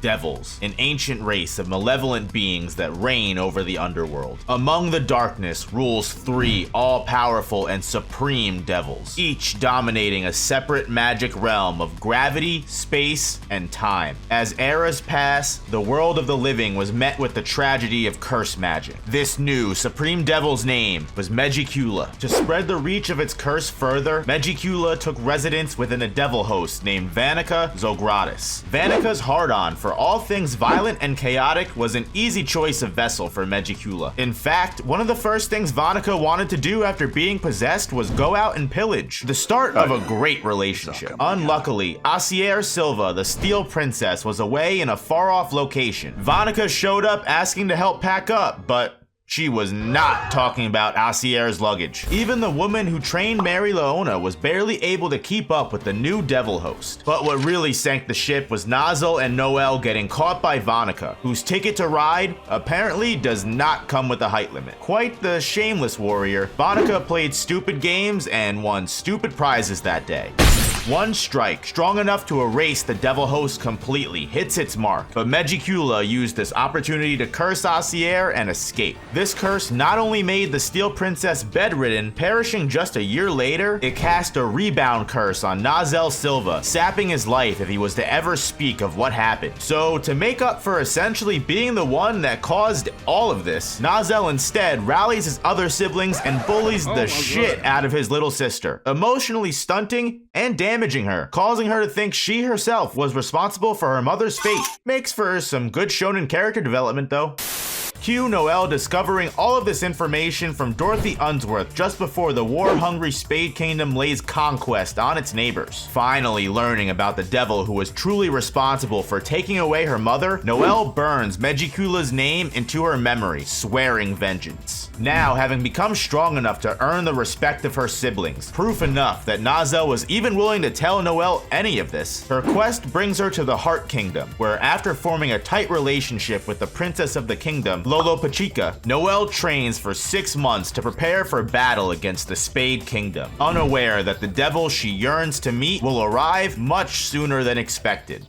devils, an ancient race of malevolent beings that reign over the underworld. Among the darkness rules 3 all-powerful and supreme devils, each dominating a separate magic realm of gravity, space, and time. As eras pass, the world of the living was met with the tragedy of curse magic. This new Supreme Devil's name was Megicula. To spread the reach of its curse further, Megicula took residence within a devil host named Vanica Zogratis. Vanica's hard-on for all things violent and chaotic was an easy choice of vessel for Megicula. In fact, one of the first things Vanica wanted to do after being possessed was go out and pillage. The start of a great relationship. Unluckily, Acier Silva, the Steel Princess, was away in a far-off location. Vanica showed up asking to help pack up, but she was not talking about Acier's luggage. Even the woman who trained Mary Leona was barely able to keep up with the new devil host. But what really sank the ship was Nozel and Noelle getting caught by Vanica, whose ticket to ride apparently does not come with a height limit. Quite the shameless warrior, Vanica played stupid games and won stupid prizes that day. One strike, strong enough to erase the devil host completely, hits its mark, but Megicula used this opportunity to curse Acier and escape. This curse not only made the Steel Princess bedridden, perishing just a year later, it cast a rebound curse on Nozel Silva, sapping his life if he was to ever speak of what happened. So, to make up for essentially being the one that caused all of this, Nozel instead rallies his other siblings and bullies the shit out of his little sister, emotionally stunting and damaging her, causing her to think she herself was responsible for her mother's fate. Makes for some good shonen character development though. Cue Noelle discovering all of this information from Dorothy Unsworth just before the war-hungry Spade Kingdom lays conquest on its neighbors. Finally learning about the devil who was truly responsible for taking away her mother, Noelle burns Megicula's name into her memory, swearing vengeance. Now, having become strong enough to earn the respect of her siblings, proof enough that Nozel was even willing to tell Noelle any of this, her quest brings her to the Heart Kingdom, where after forming a tight relationship with the Princess of the Kingdom, Pachica, Noelle trains for 6 months to prepare for battle against the Spade Kingdom, unaware that the devil she yearns to meet will arrive much sooner than expected.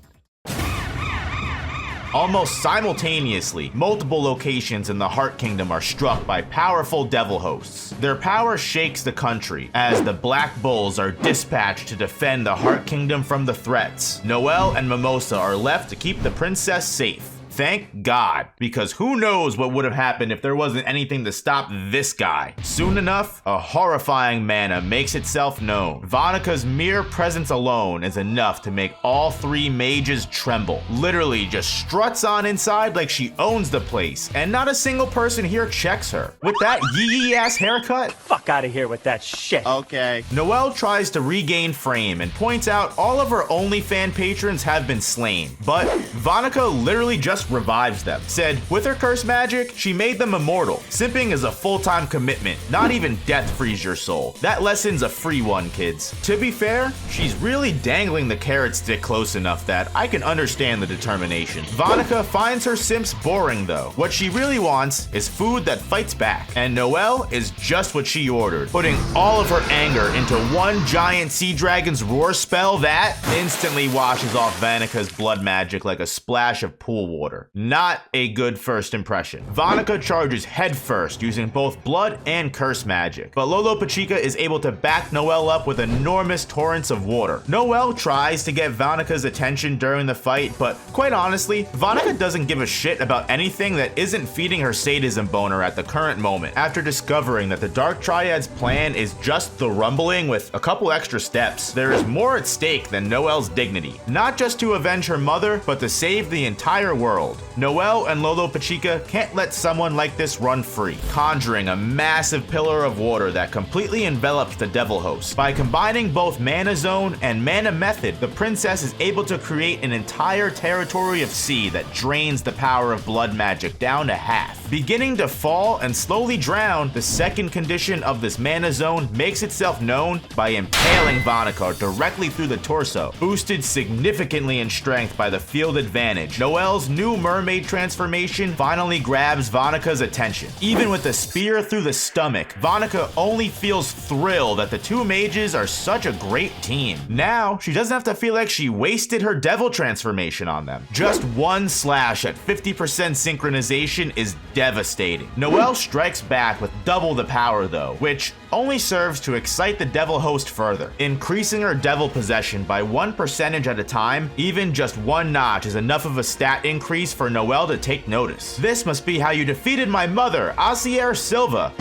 Almost simultaneously, multiple locations in the Heart Kingdom are struck by powerful devil hosts. Their power shakes the country, as the Black Bulls are dispatched to defend the Heart Kingdom from the threats. Noelle and Mimosa are left to keep the princess safe. Thank God, because who knows what would have happened if there wasn't anything to stop this guy. Soon enough, a horrifying mana makes itself known. Vanica's mere presence alone is enough to make all 3 mages tremble. Literally just struts on inside like she owns the place, and not a single person here checks her. With that yee ass haircut? Fuck out of here with that shit. Okay. Noelle tries to regain frame and points out all of her OnlyFan patrons have been slain, but Vanica literally just revives them. Said, with her curse magic, she made them immortal. Simping is a full-time commitment, not even death frees your soul. That lesson's a free one, kids. To be fair, she's really dangling the carrot stick close enough that I can understand the determination. Vanica finds her simps boring though. What she really wants is food that fights back, and Noelle is just what she ordered, putting all of her anger into one giant sea dragon's roar spell that instantly washes off Vanica's blood magic like a splash of pool water. Not a good first impression. Vanica charges headfirst using both blood and curse magic, but Pachica is able to back Noelle up with enormous torrents of water. Noelle tries to get Vanica's attention during the fight, but quite honestly, Vanica doesn't give a shit about anything that isn't feeding her sadism boner at the current moment, after discovering that the Dark Triad's plan is just the rumbling with a couple extra steps. There is more at stake than Noelle's dignity, not just to avenge her mother, but to save the entire world. Noelle and Pachica can't let someone like this run free, conjuring a massive pillar of water that completely envelops the devil host. By combining both Mana Zone and Mana Method, the princess is able to create an entire territory of sea that drains the power of blood magic down to half. Beginning to fall and slowly drown, the second condition of this mana zone makes itself known by impaling Vanica directly through the torso. Boosted significantly in strength by the field advantage, Noelle's new mermaid transformation finally grabs Vanica's attention. Even with the spear through the stomach, Vanica only feels thrilled that the two mages are such a great team. Now, she doesn't have to feel like she wasted her devil transformation on them. Just one slash at 50% synchronization is devastating. Noelle strikes back with double the power though, which only serves to excite the devil host further, increasing her devil possession by 1% at a time. Even just one notch is enough of a stat increase for Noelle to take notice. This must be how you defeated my mother, Acier Silva.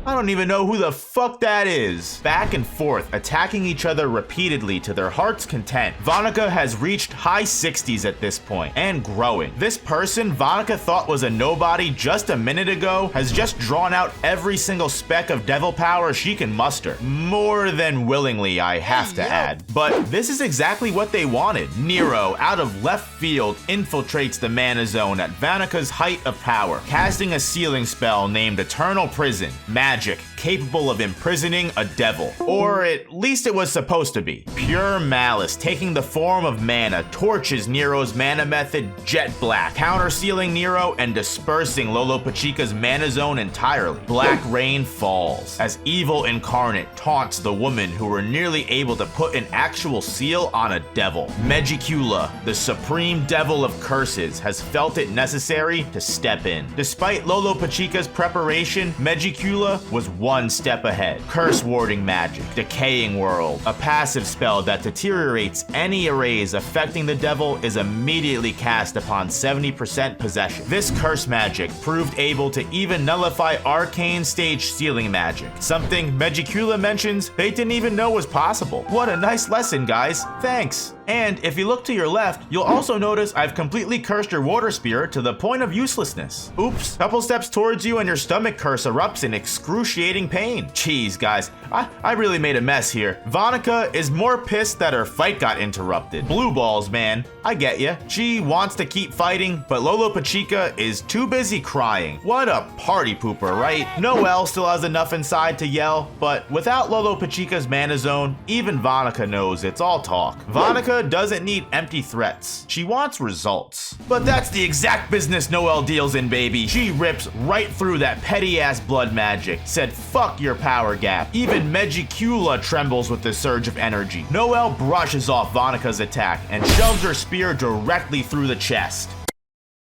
I don't even know who the fuck that is. Back and forth, attacking each other repeatedly to their heart's content. Vanica has reached high 60s at this point, and growing. This person Vanica thought was a nobody just a minute ago has just drawn out every single speck of devil power she can muster. More than willingly, I have to add. But this is exactly what they wanted. Nero, out of left field, infiltrates the mana zone at Vanica's height of power, casting a sealing spell named Eternal Prison. Magic capable of imprisoning a devil. Or at least it was supposed to be. Pure malice, taking the form of mana, torches Nero's mana method jet black, counter-sealing Nero and dispersing Lolo Pachica's mana zone entirely. Black rain falls, as evil incarnate taunts the woman who were nearly able to put an actual seal on a devil. Megicula, the supreme devil of curses, has felt it necessary to step in. Despite Lolo Pachica's preparation, Megicula was one step ahead. Curse warding magic, decaying world, a passive spell that deteriorates any arrays affecting the devil is immediately cast upon 70% possession. This curse magic proved able to even nullify arcane stage sealing magic, something Megicula mentions they didn't even know was possible. What a nice lesson, guys. Thanks. And if you look to your left, you'll also notice I've completely cursed your water spirit to the point of uselessness. Oops, couple steps towards you and your stomach curse erupts in excruciating pain. Jeez, guys, I really made a mess here. Vanica is more pissed that her fight got interrupted. Blue balls, man, I get ya. She wants to keep fighting, but Lolo Pachica is too busy crying. What a party pooper, right? Noelle still has enough inside to yell, but without Lolo Pachica's mana zone, even Vanica knows it's all talk. Vanica doesn't need empty threats. She wants results. But that's the exact business Noelle deals in, baby. She rips right through that petty ass blood magic. Said fuck your power gap. Even Megicula trembles with the surge of energy. Noelle brushes off Vanica's attack and shoves her spear directly through the chest.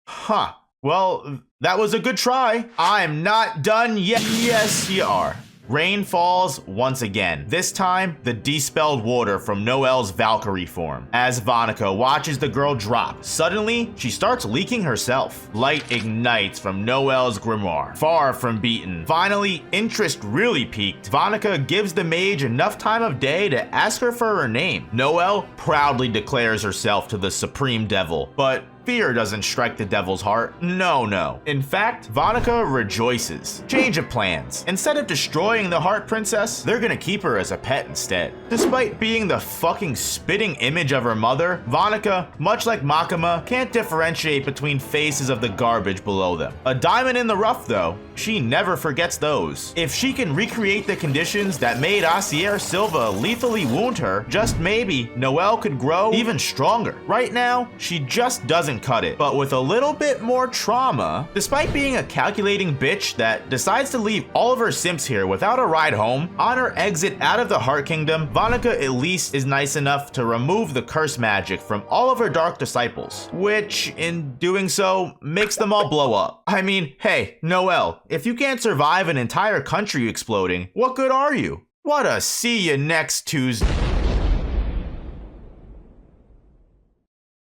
Huh. Well, that was a good try. I'm not done yet. Yes, you are. Rain falls once again, this time the dispelled water from Noelle's Valkyrie form. As Vanica watches the girl drop, suddenly she starts leaking herself. Light ignites from Noelle's grimoire, far from beaten. Finally, interest really peaked. Vanica gives the mage enough time of day to ask her for her name. Noelle proudly declares herself to the Supreme Devil, but fear doesn't strike the devil's heart. No. In fact, Vanica rejoices. Change of plans. Instead of destroying the Heart Princess, they're gonna keep her as a pet instead. Despite being the fucking spitting image of her mother, Vanica, much like Makima, can't differentiate between faces of the garbage below them. A diamond in the rough though, she never forgets those. If she can recreate the conditions that made Acier Silva lethally wound her, just maybe Noelle could grow even stronger. Right now, she just doesn't cut it, but with a little bit more trauma. Despite being a calculating bitch that decides to leave all of her simps here without a ride home, on her exit out of the Heart Kingdom, Vanica at least is nice enough to remove the curse magic from all of her dark disciples, which in doing so makes them all blow up. I mean, hey, Noelle, if you can't survive an entire country exploding, what good are you? What a see you next Tuesday.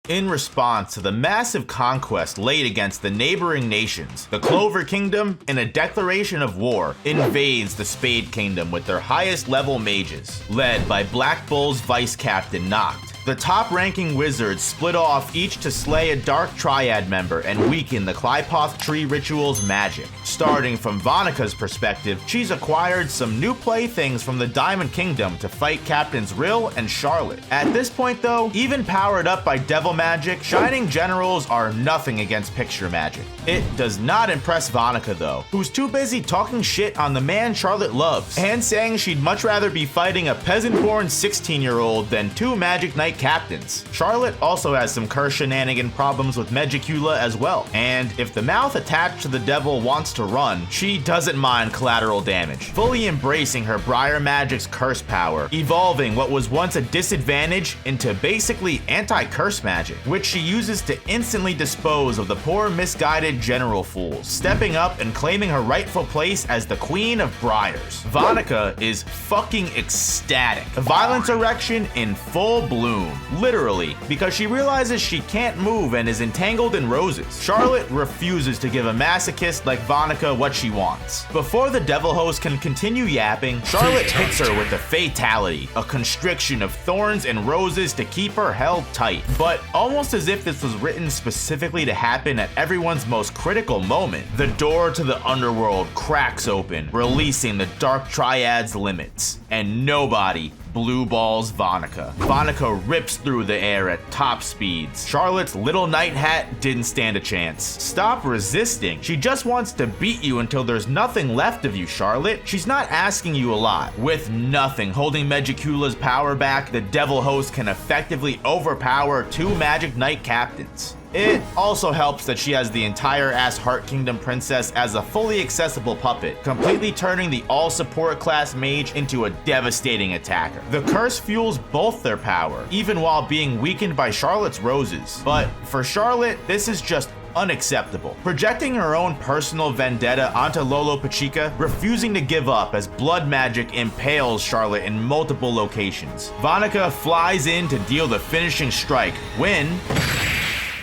In response to the massive conquest laid against the neighboring nations, the Clover Kingdom, in a declaration of war, invades the Spade Kingdom with their highest level mages. Led by Black Bull's vice captain Noct, The top-ranking wizards split off each to slay a Dark Triad member and weaken the Qlipoth Tree Ritual's magic. Starting from Vanica's perspective, she's acquired some new playthings from the Diamond Kingdom to fight Captains Rill and Charlotte. At this point though, even powered up by devil magic, Shining Generals are nothing against picture magic. It does not impress Vanica though, who's too busy talking shit on the man Charlotte loves, and saying she'd much rather be fighting a peasant-born 16-year-old than 2 Magic Knight captains. Charlotte also has some curse shenanigan problems with Megicula as well, and if the mouth attached to the devil wants to run, she doesn't mind collateral damage, fully embracing her Briar Magic's curse power, evolving what was once a disadvantage into basically anti-curse magic, which she uses to instantly dispose of the poor misguided general fools, stepping up and claiming her rightful place as the Queen of Briars. Vanica is fucking ecstatic. A violence erection in full bloom, literally, because she realizes she can't move and is entangled in roses. Charlotte refuses to give a masochist like Vanica what she wants. Before the devil host can continue yapping, Charlotte hits her with a fatality, a constriction of thorns and roses to keep her held tight. But almost as if this was written specifically to happen at everyone's most critical moment, the door to the underworld cracks open, releasing the Dark Triad's limits, and nobody blue balls Vanica. Vanica rips through the air at top speeds. Charlotte's little night hat didn't stand a chance. Stop resisting. She just wants to beat you until there's nothing left of you, Charlotte. She's not asking you a lot. With nothing holding Megicula's power back, the devil host can effectively overpower 2 Magic Knight captains. It also helps that she has the entire ass Heart Kingdom princess as a fully accessible puppet, completely turning the all-support class mage into a devastating attacker. The curse fuels both their power, even while being weakened by Charlotte's roses. But for Charlotte, this is just unacceptable. Projecting her own personal vendetta onto Lolo Pachica, refusing to give up as blood magic impales Charlotte in multiple locations. Vanica flies in to deal the finishing strike when,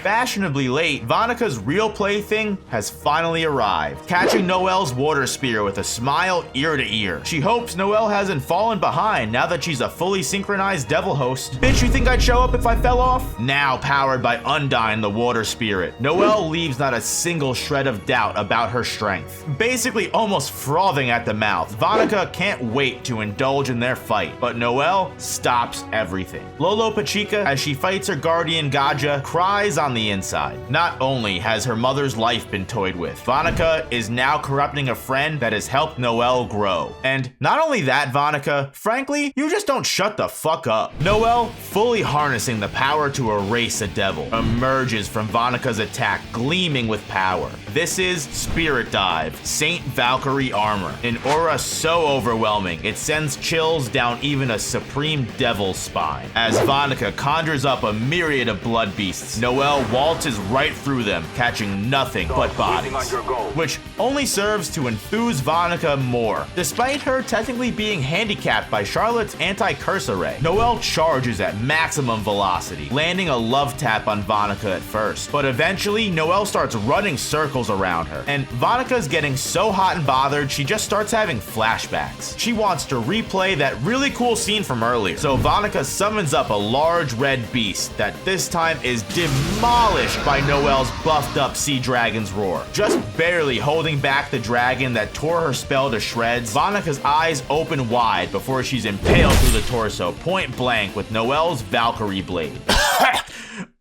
fashionably late, Vanica's real plaything has finally arrived, catching Noelle's water spear with a smile ear to ear. She hopes Noelle hasn't fallen behind now that she's a fully synchronized devil host. Bitch, you think I'd show up if I fell off? Now powered by Undyne, the water spirit, Noelle leaves not a single shred of doubt about her strength. Basically almost frothing at the mouth, Vanica can't wait to indulge in their fight, but Noelle stops everything. Lolo Pachica, as she fights her guardian Gaja, cries on the inside. Not only has her mother's life been toyed with, Vanica is now corrupting a friend that has helped Noelle grow. And not only that, Vanica, frankly, you just don't shut the fuck up. Noelle, fully harnessing the power to erase a devil, emerges from Vanica's attack gleaming with power. This is Spirit Dive, Saint Valkyrie armor, an aura so overwhelming it sends chills down even a Supreme Devil's spine. As Vanica conjures up a myriad of blood beasts, Noelle waltzes right through them, catching nothing but bodies, which only serves to enthuse Vanica more. Despite her technically being handicapped by Charlotte's anti-curse array, Noelle charges at maximum velocity, landing a love tap on Vanica at first, but eventually Noelle starts running circles around her, and Vanica's getting so hot and bothered she just starts having flashbacks. She wants to replay that really cool scene from earlier, so Vanica summons up a large red beast that this time is demolished by Noelle's buffed up sea dragon's roar. Just barely holding back the dragon that tore her spell to shreds, Vanica's eyes open wide before she's impaled through the torso, point blank with Noelle's Valkyrie blade.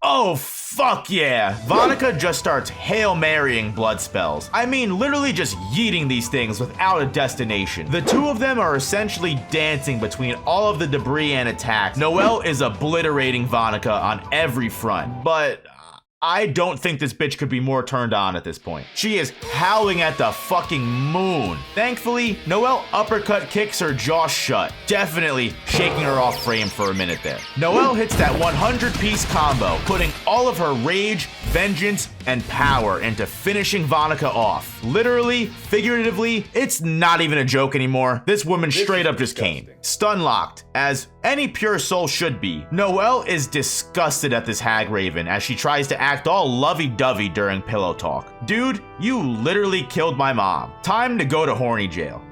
Oh, fuck yeah! Vanica just starts Hail Marying blood spells. I mean, literally just yeeting these things without a destination. The two of them are essentially dancing between all of the debris and attacks. Noelle is obliterating Vanica on every front, but I don't think this bitch could be more turned on at this point. She is howling at the fucking moon. Thankfully, Noelle uppercut kicks her jaw shut, definitely shaking her off frame for a minute there. Noelle hits that 100-piece combo, putting all of her rage, vengeance, and power into finishing Vanica off. Literally, figuratively, it's not even a joke anymore. This woman straight up just came. Stun locked, as any pure soul should be. Noelle is disgusted at this hag raven as she tries to act all lovey-dovey during pillow talk. Dude, you literally killed my mom. Time to go to horny jail.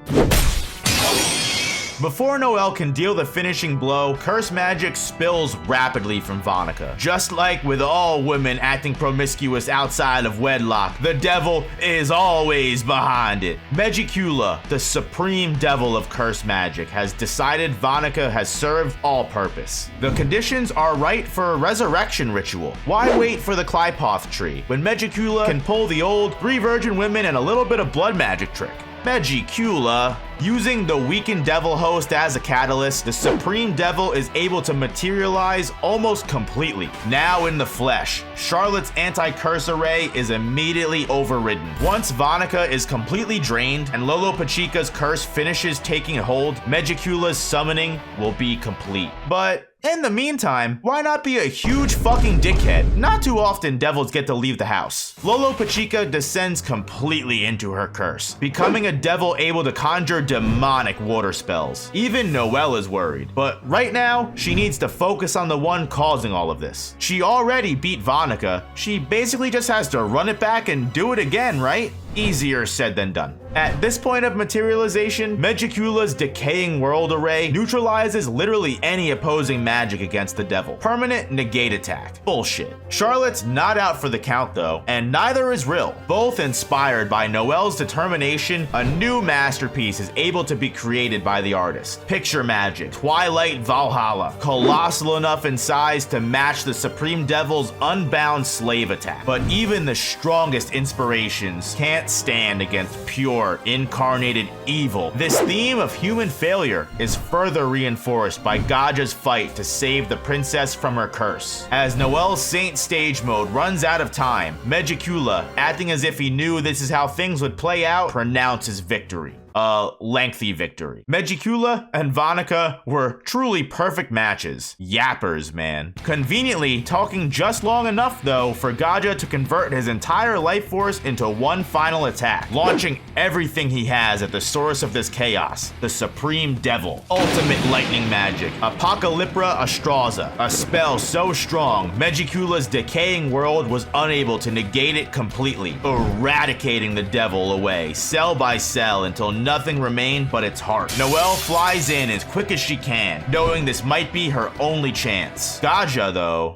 Before Noelle can deal the finishing blow, curse magic spills rapidly from Vanica. Just like with all women acting promiscuous outside of wedlock, the devil is always behind it. Megicula, the supreme devil of curse magic, has decided Vanica has served all purpose. The conditions are right for a resurrection ritual. Why wait for the Clypoth tree when Megicula can pull the old 3 virgin women and a little bit of blood magic trick? Megicula. Using the weakened devil host as a catalyst, the Supreme Devil is able to materialize almost completely. Now in the flesh, Charlotte's anti-curse array is immediately overridden. Once Vanica is completely drained and Lolopechika's curse finishes taking hold, Megicula's summoning will be complete. But in the meantime, why not be a huge fucking dickhead? Not too often devils get to leave the house. Lolopechika descends completely into her curse, becoming a devil able to conjure demonic water spells. Even Noelle is worried, but right now, she needs to focus on the one causing all of this. She already beat Vanica, she basically just has to run it back and do it again, right? Easier said than done. At this point of materialization, Megicula's decaying world array neutralizes literally any opposing magic against the devil. Permanent negate attack. Bullshit. Charlotte's not out for the count though, and neither is Rill. Both inspired by Noelle's determination, a new masterpiece is able to be created by the artist. Picture magic, Twilight Valhalla, colossal enough in size to match the Supreme Devil's unbound slave attack. But even the strongest inspirations can't stand against pure, incarnated evil. This theme of human failure is further reinforced by Gaja's fight to save the princess from her curse. As Noelle's Saint stage mode runs out of time, Megicula, acting as if he knew this is how things would play out, pronounces victory. A lengthy victory. Megicula and Vanica were truly perfect matches. Yappers, man. Conveniently, talking just long enough though for Gaja to convert his entire life force into one final attack, launching everything he has at the source of this chaos, the Supreme Devil. Ultimate lightning magic, Apocalypra Astraza, a spell so strong, Megicula's decaying world was unable to negate it completely, eradicating the devil away, cell by cell until nothing remained but its heart. Noelle flies in as quick as she can, knowing this might be her only chance. Gaja, though,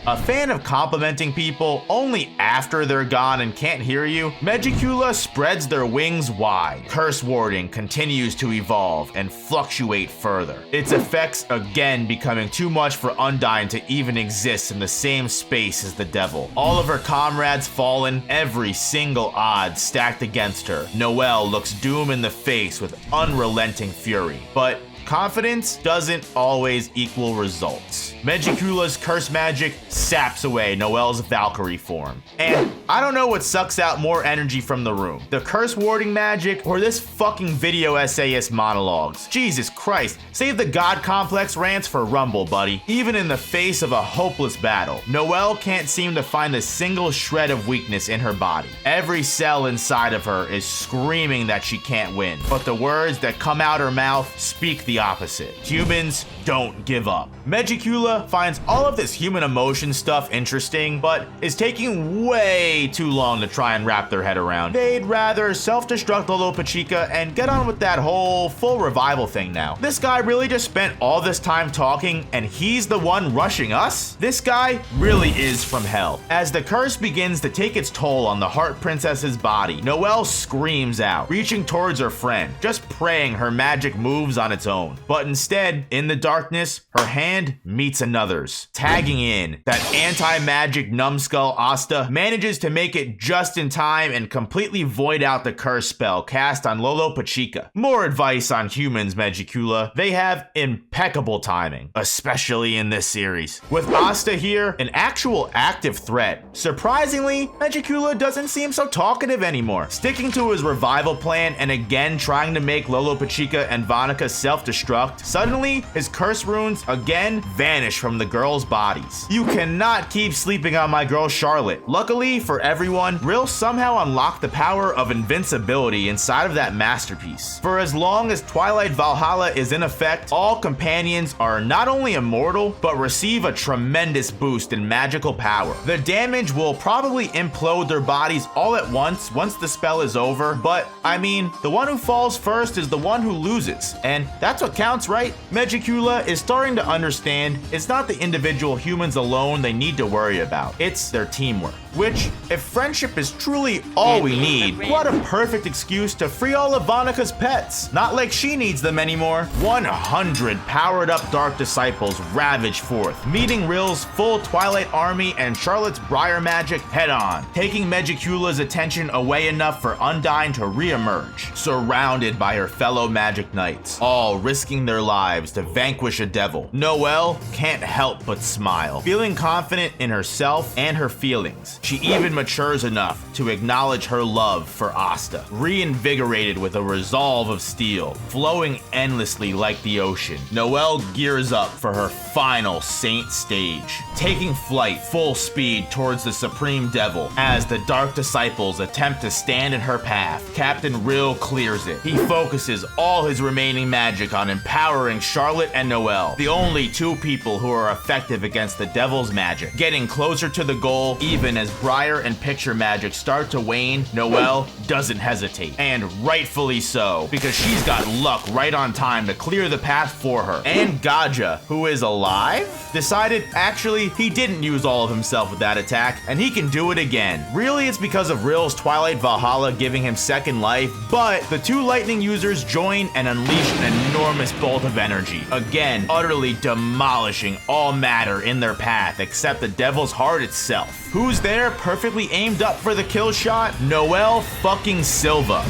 a fan of complimenting people only after they're gone and can't hear you, Megicula spreads their wings wide. Curse warding continues to evolve and fluctuate further, its effects again becoming too much for Undyne to even exist in the same space as the devil. All of her comrades fallen, every single odd stacked against her. Noelle looks doom in the face with unrelenting fury, but confidence doesn't always equal results. Megicula's curse magic saps away Noelle's Valkyrie form. And I don't know what sucks out more energy from the room, the curse warding magic or this fucking video essayist monologues. Jesus Christ, save the God complex rants for Rumble, buddy. Even in the face of a hopeless battle, Noelle can't seem to find a single shred of weakness in her body. Every cell inside of her is screaming that she can't win, but the words that come out her mouth speak the opposite. Humans don't give up. Megicula finds all of this human emotion stuff interesting, but is taking way too long to try and wrap their head around. They'd rather self-destruct Lolopechika and get on with that whole full revival thing now. This guy really just spent all this time talking and he's the one rushing us? This guy really is from hell. As the curse begins to take its toll on the Heart Princess's body, Noelle screams out, reaching towards her friend, just praying her magic moves on its own. But instead, in the darkness, her hand meets another's. Tagging in, that anti-magic numbskull Asta manages to make it just in time and completely void out the curse spell cast on Lolopechika. More advice on humans, Megicula. They have impeccable timing, especially in this series. With Asta here, an actual active threat. Surprisingly, Megicula doesn't seem so talkative anymore, sticking to his revival plan and again trying to make Lolopechika and Vanica self-destruct self-destruct, suddenly his curse runes again vanish from the girls' bodies. You cannot keep sleeping on my girl Charlotte. Luckily for everyone, Rill somehow unlocked the power of invincibility inside of that masterpiece. For as long as Twilight Valhalla is in effect, all companions are not only immortal, but receive a tremendous boost in magical power. The damage will probably implode their bodies all at once the spell is over, but I mean, the one who falls first is the one who loses, and that's what counts, right? Megicula is starting to understand it's not the individual humans alone they need to worry about, it's their teamwork. Which, if friendship is truly all we need, what a perfect excuse to free all of Vanica's pets. Not like she needs them anymore. 100 powered up Dark Disciples ravage forth, meeting Rill's full Twilight army and Charlotte's Briar magic head on, taking Megicula's attention away enough for Undyne to re-emerge, surrounded by her fellow magic knights, all risking their lives to vanquish a devil. Noelle can't help but smile, feeling confident in herself and her feelings. She even matures enough to acknowledge her love for Asta, reinvigorated with a resolve of steel, flowing endlessly like the ocean. Noelle gears up for her final Saint stage, taking flight full speed towards the Supreme Devil. As the Dark Disciples attempt to stand in her path, Captain Rill clears it. He focuses all his remaining magic on empowering Charlotte and Noelle, the only two people who are effective against the Devil's magic. Getting closer to the goal, even as Briar and Picture magic start to wane, Noelle doesn't hesitate, and rightfully so, because she's got luck right on time to clear the path for her. And Gaja, who is alive, decided actually he didn't use all of himself with that attack, and he can do it again. Really, it's because of Rill's Twilight Valhalla giving him second life, but the two lightning users join and unleash an enormous bolt of energy, again utterly demolishing all matter in their path except the Devil's heart itself. Who's there perfectly aimed up for the kill shot? Noelle fucking Silva.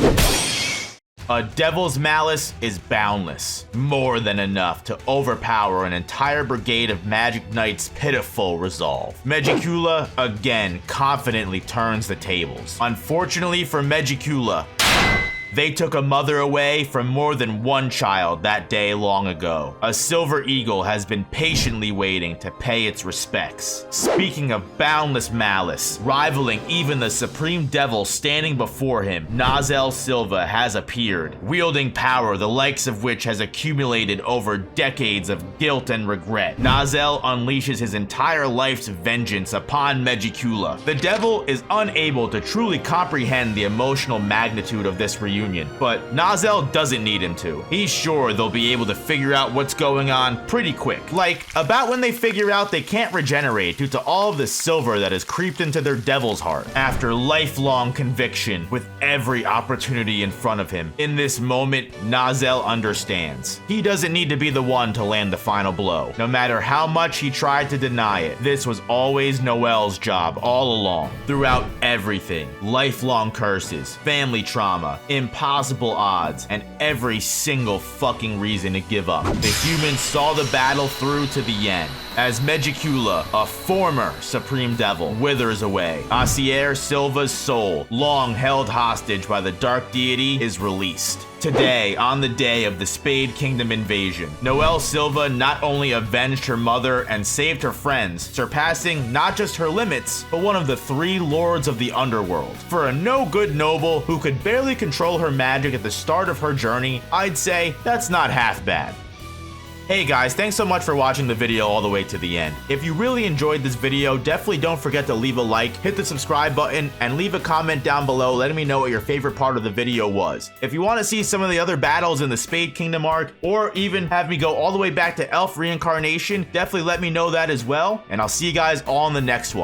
A Devil's malice is boundless, more than enough to overpower an entire brigade of magic knights' pitiful resolve. Megicula again confidently turns the tables. Unfortunately for Megicula, they took a mother away from more than one child that day long ago. A silver eagle has been patiently waiting to pay its respects. Speaking of boundless malice, rivaling even the Supreme Devil standing before him, Nozel Silva has appeared, wielding power the likes of which has accumulated over decades of guilt and regret. Nozel unleashes his entire life's vengeance upon Megicula. The Devil is unable to truly comprehend the emotional magnitude of this reunion, but Nozel doesn't need him to. He's sure they'll be able to figure out what's going on pretty quick. Like, about when they figure out they can't regenerate due to all of the silver that has creeped into their devil's heart. After lifelong conviction, with every opportunity in front of him, in this moment, Nozel understands. He doesn't need to be the one to land the final blow. No matter how much he tried to deny it, this was always Noelle's job all along. Throughout everything, lifelong curses, family trauma, impossible odds, and every single fucking reason to give up, the humans saw the battle through to the end. As Megicula, a former Supreme Devil, withers away, Acier Silva's soul, long held hostage by the Dark Deity, is released. Today, on the day of the Spade Kingdom invasion, Noelle Silva not only avenged her mother and saved her friends, surpassing not just her limits, but one of the three lords of the underworld. For a no-good noble who could barely control her magic at the start of her journey, I'd say that's not half bad. Hey guys, thanks so much for watching the video all the way to the end. If you really enjoyed this video, definitely don't forget to leave a like, hit the subscribe button, and leave a comment down below letting me know what your favorite part of the video was. If you want to see some of the other battles in the Spade Kingdom arc, or even have me go all the way back to Elf Reincarnation, definitely let me know that as well, and I'll see you guys all in the next one.